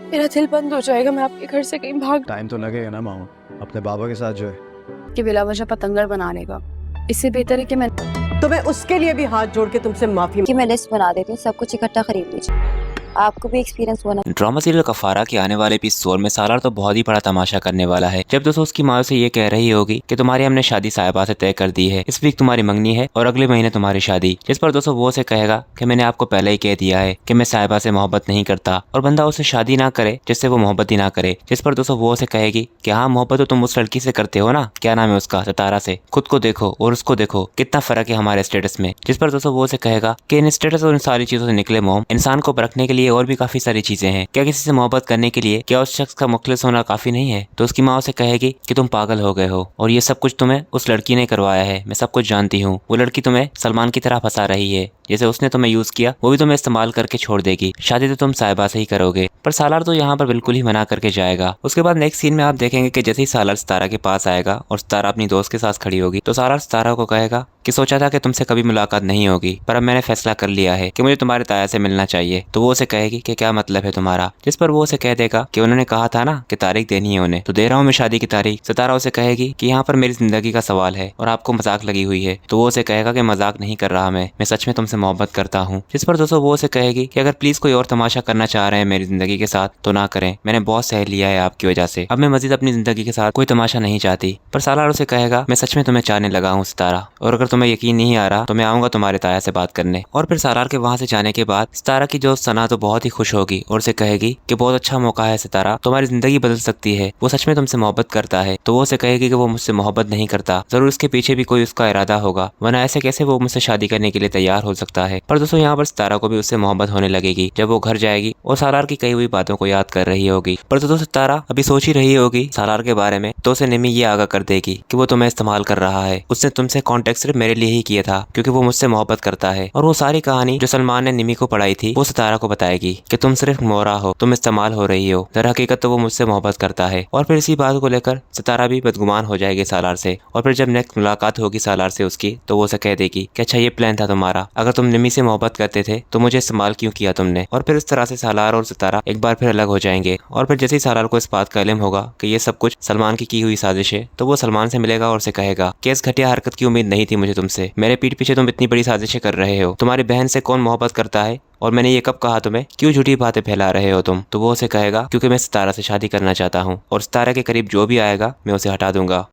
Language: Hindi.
मेरा दिल बंद हो जाएगा, मैं आपके घर से कहीं भाग टाइम तो लगेगा ना मामा, अपने बाबा के साथ जो है। के बिला वजह पतंगर बनाने का। इससे बेहतर है कि मैं उसके लिए भी हाथ जोड़ के तुमसे माफी मैं लिस्ट बना देती हूँ, सब कुछ इकट्ठा खरीद लीजिए, आपको भी एक्सपीरियंस होना। ड्रामा सीरियल कफारा के आने वाले एपिसोड में सालार तो बहुत ही बड़ा तमाशा करने वाला है, जब दोस्तों उसकी माँ से ये कह रही होगी कि तुम्हारी हमने शादी साहिबा से तय कर दी है, इस वीक तुम्हारी मंगनी है और अगले महीने तुम्हारी शादी। जिस पर दोस्तों वो उसे कहेगा कि मैंने आपको पहले ही कह दिया है कि मैं साहिबा से मोहब्बत नहीं करता, और बंदा उसे शादी ना करे जिससे वो मोहब्बत ही ना करे। जिस पर दोस्तों वो उसे कहेगी कि हाँ, मोहब्बत तो तुम उस लड़की से करते हो ना, क्या नाम है उसका, सितारा से। खुद को देखो और उसको देखो, कितना फर्क है हमारे स्टेटस में। जिस पर दोस्तों वो उसे कहेगा कि इन स्टेटस और इन सारी चीजों से निकले मोम, इंसान को परखने के लिए और भी काफी सारी चीजें हैं। क्या किसी से मोहब्बत करने के लिए क्या उस शख्स का मुखलिस होना काफी नहीं है? तो उसकी माँ उसे कहेगी कि तुम पागल हो गए हो और ये सब कुछ तुम्हें उस लड़की ने करवाया है, मैं सब कुछ जानती हूँ। वो लड़की तुम्हें सलमान की तरह फंसा रही है, जैसे उसने तुम्हें यूज किया वो भी तुम्हें इस्तेमाल करके छोड़ देगी। शादी तो तुम साहिबा से ही करोगे। पर सालार तो यहाँ पर बिल्कुल ही मना करके जाएगा। उसके बाद नेक्स्ट सीन में आप देखेंगे कि जैसे ही सालार सितारा के पास आएगा और सितारा अपनी दोस्त के साथ खड़ी होगी, तो सालार सितारा को कहेगा कि सोचा था कि तुमसे कभी मुलाकात नहीं होगी, पर अब मैंने फैसला कर लिया है कि मुझे तुम्हारे ताया से मिलना चाहिए। तो वो उसे कहेगी कि क्या मतलब है तुम्हारा? जिस पर वो उसे कह देगा कि उन्होंने कहा था ना कि तारीख देनी है उन्हें, तो दे रहा हूँ मैं शादी की तारीख। सितारा उसे कहेगी कि यहाँ पर मेरी जिंदगी का सवाल है और आपको मजाक लगी हुई है। तो वो उसे कहेगा कि मजाक नहीं कर रहा, मैं सच में तुमसे मोहब्बत करता हूँ। जिस पर दोस्तों वो उसे कहेगी कि अगर प्लीज कोई और तमाशा करना चाह रहे हैं मेरी जिंदगी के साथ तो ना करें, मैंने बहुत सह लिया है आपकी वजह से, अब मैं मजीद अपनी जिंदगी के साथ कोई तमाशा नहीं चाहती। पर सालार उसे कहेगा मैं सच में तुम्हें चाहने लगा हूँ सितारा, और अगर तुम्हें यकीन नहीं आ रहा तो मैं आऊंगा तुम्हारे ताया से बात करने। और फिर सालार के वहां से जाने के बाद सितारा की दोस्त सना तो बहुत ही खुश होगी और उसे कहेगी कि बहुत अच्छा मौका है सितारा, तुम्हारी जिंदगी बदल सकती है, वो सच में तुमसे मोहब्बत करता है। तो वो उसे कहेगी कि वो मुझसे मोहब्बत नहीं करता, जरूर इसके पीछे भी कोई उसका इरादा होगा, वरना ऐसे कैसे वो मुझसे शादी करने के लिए तैयार हो सकता है। पर दोस्तों यहाँ पर सितारा को भी उससे मोहब्बत होने लगेगी जब वो घर जाएगी और सालार की कही हुई बातों को याद कर रही होगी। पर दोस्तों सितारा अभी सोच ही रही होगी सालार के बारे में, तो उसे निमी ये आगाह कर देगी कि वो तुम्हें इस्तेमाल कर रहा है, उसने तुमसे कॉन्टेक्ट सिर्फ मेरे लिए ही किया था क्योंकि वो मुझसे मोहब्बत करता है। और वो सारी कहानी जो सलमान ने निमी को पढ़ाई थी वो सितारा को बताएगी कि तुम सिर्फ मोरा हो, तुम इस्तेमाल हो रही हो, दर हकीकत तो वो मुझसे मोहब्बत करता है। और फिर इसी बात को लेकर सितारा भी बदगुमान हो जाएगी सालार से। और फिर जब नेक्स्ट मुलाकात होगी सालार से उसकी, तो वो उसे कह देगी कि अच्छा ये प्लान था तुम्हारा, अगर तुम निमी से मोहब्बत करते थे तो मुझे इस्तेमाल क्यों किया तुमने। और फिर इस तरह से सालार और सितारा एक बार फिर अलग हो जाएंगे। और फिर जैसे ही सालार को इस बात का इल्म होगा कि ये सब कुछ सलमान की हुई साजिश है, तो वो सलमान से मिलेगा और उसे कहेगा कि इस घटिया हरकत की उम्मीद नहीं थी मुझे तुमसे, मेरे पीठ पीछे तुम इतनी बड़ी साजिशें कर रहे हो, तुम्हारी बहन से कौन मोहब्बत करता है और मैंने ये कब कहा तुम्हें, क्यों झूठी बातें फैला रहे हो तुम। तो वो उसे कहेगा क्योंकि मैं सितारा से शादी करना चाहता हूँ और सितारा के करीब जो भी आएगा मैं उसे हटा दूंगा।